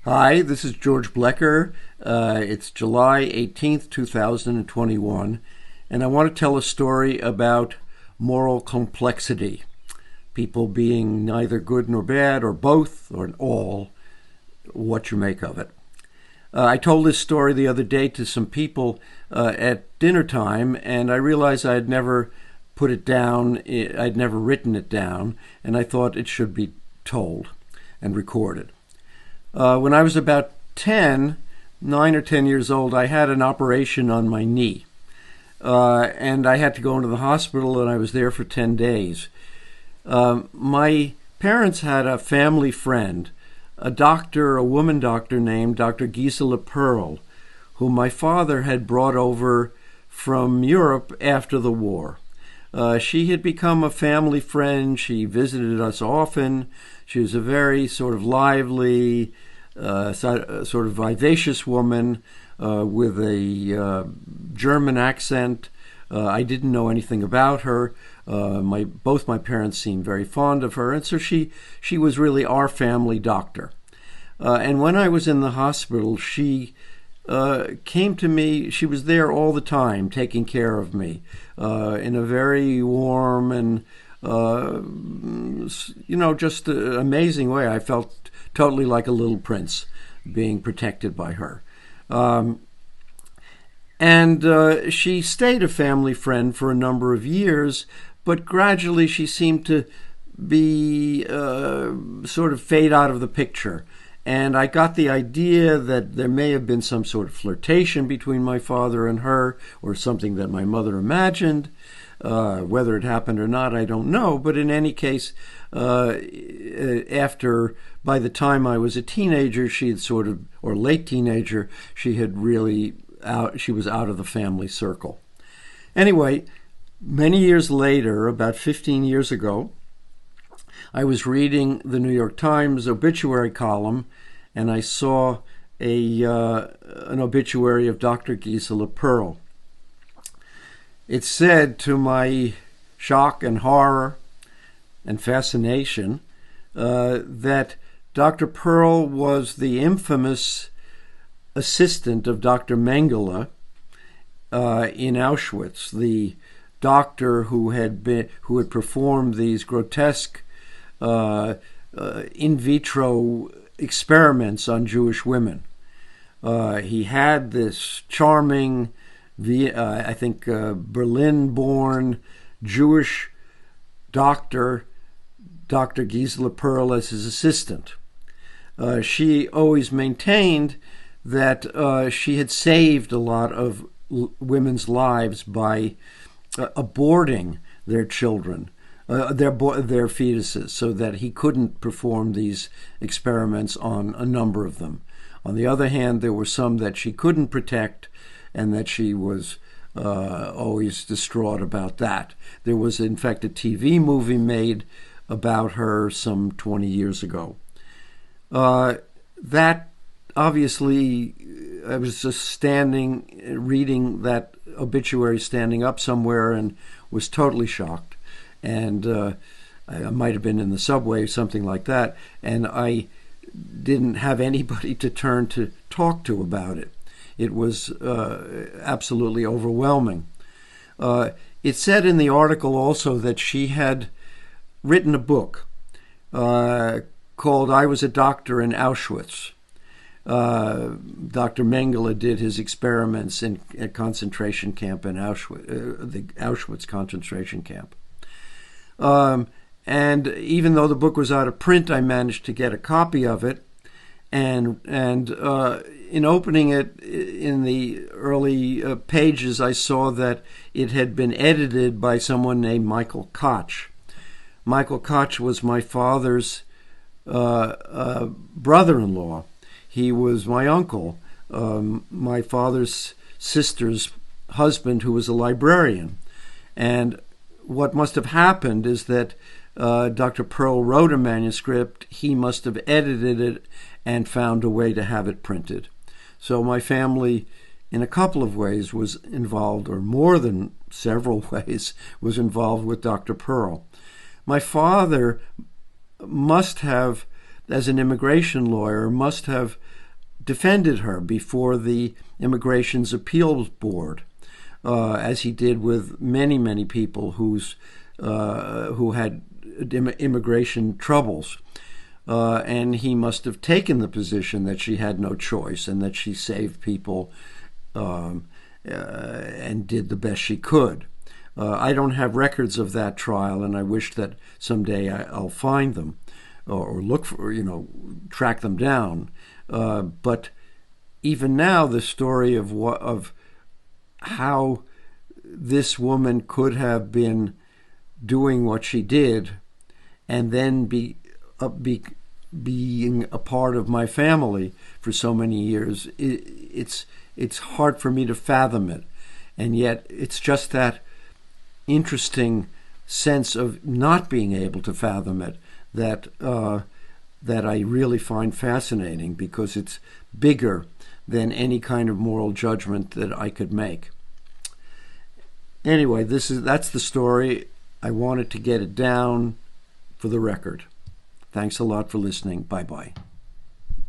Hi, this is George Blecker. It's July 18th, 2021, and I want to tell a story about moral complexity. People being neither good nor bad, or both, or all, what you make of it. I told this story the other day to some people at dinner time, and I realized I had never put it down, I'd never written it down, and I thought it should be told and recorded. When I was about 9 or 10 years old, I had an operation on my knee. And I had to go into the hospital, and I was there for 10 days. My parents had a family friend, a woman doctor named Dr. Gisella Perl, whom my father had brought over from Europe after the war. She had become a family friend. She visited us often. She was a very sort of lively, sort of vivacious woman with a German accent. I didn't know anything about her. Both my parents seemed very fond of her, and so she was really our family doctor. And when I was in the hospital, she came to me. She was there all the time, taking care of me in a very warm and just an amazing way. I felt totally like a little prince being protected by her. And she stayed a family friend for a number of years, but gradually she seemed to be sort of fade out of the picture. And I got the idea that there may have been some sort of flirtation between my father and her, or something that my mother imagined. Whether it happened or not, I don't know. But in any case, by the time I was a teenager, or late teenager, she was out of the family circle. Anyway, many years later, about 15 years ago, I was reading the New York Times obituary column, and I saw an obituary of Dr. Gisella Perl. It said, to my shock and horror and fascination, that Dr. Perl was the infamous assistant of Dr. Mengele in Auschwitz, the doctor who had performed these grotesque in vitro experiments on Jewish women. He had this charming, Berlin-born Jewish doctor, Dr. Gisella Perl, as his assistant. She always maintained that she had saved a lot of women's lives by aborting their children, their fetuses, so that he couldn't perform these experiments on a number of them. On the other hand, there were some that she couldn't protect, and that she was always distraught about that. There was, in fact, a TV movie made about her some 20 years ago. That obviously, I was just reading that obituary standing up somewhere, and was totally shocked. And I might have been in the subway, something like that, and I didn't have anybody to turn to talk to about it. It was absolutely overwhelming. It said in the article also that she had written a book called "I Was a Doctor in Auschwitz." Dr. Mengele did his experiments in a concentration camp in Auschwitz, the Auschwitz concentration camp. And even though the book was out of print, I managed to get a copy of it. And in opening it, in the early pages, I saw that it had been edited by someone named Michael Koch. Michael Koch was my father's brother-in-law. He was my uncle, my father's sister's husband, who was a librarian. And what must have happened is that Dr. Perl wrote a manuscript. He must have edited it and found a way to have it printed. So my family, in a couple of ways, was involved, or more than several ways, was involved with Dr. Perl. My father must have as an immigration lawyer, must have defended her before the Immigration's Appeals Board, as he did with many, many people who had immigration troubles. And he must have taken the position that she had no choice and that she saved people and did the best she could. I don't have records of that trial, and I wish that someday I'll find them or look for, track them down. But even now, the story of how this woman could have been doing what she did and then being a part of my family for so many years, it's hard for me to fathom it. And yet it's just that interesting sense of not being able to fathom it that I really find fascinating, because it's bigger than any kind of moral judgment that I could make. Anyway, that's the story. I wanted to get it down for the record. Thanks a lot for listening. Bye-bye.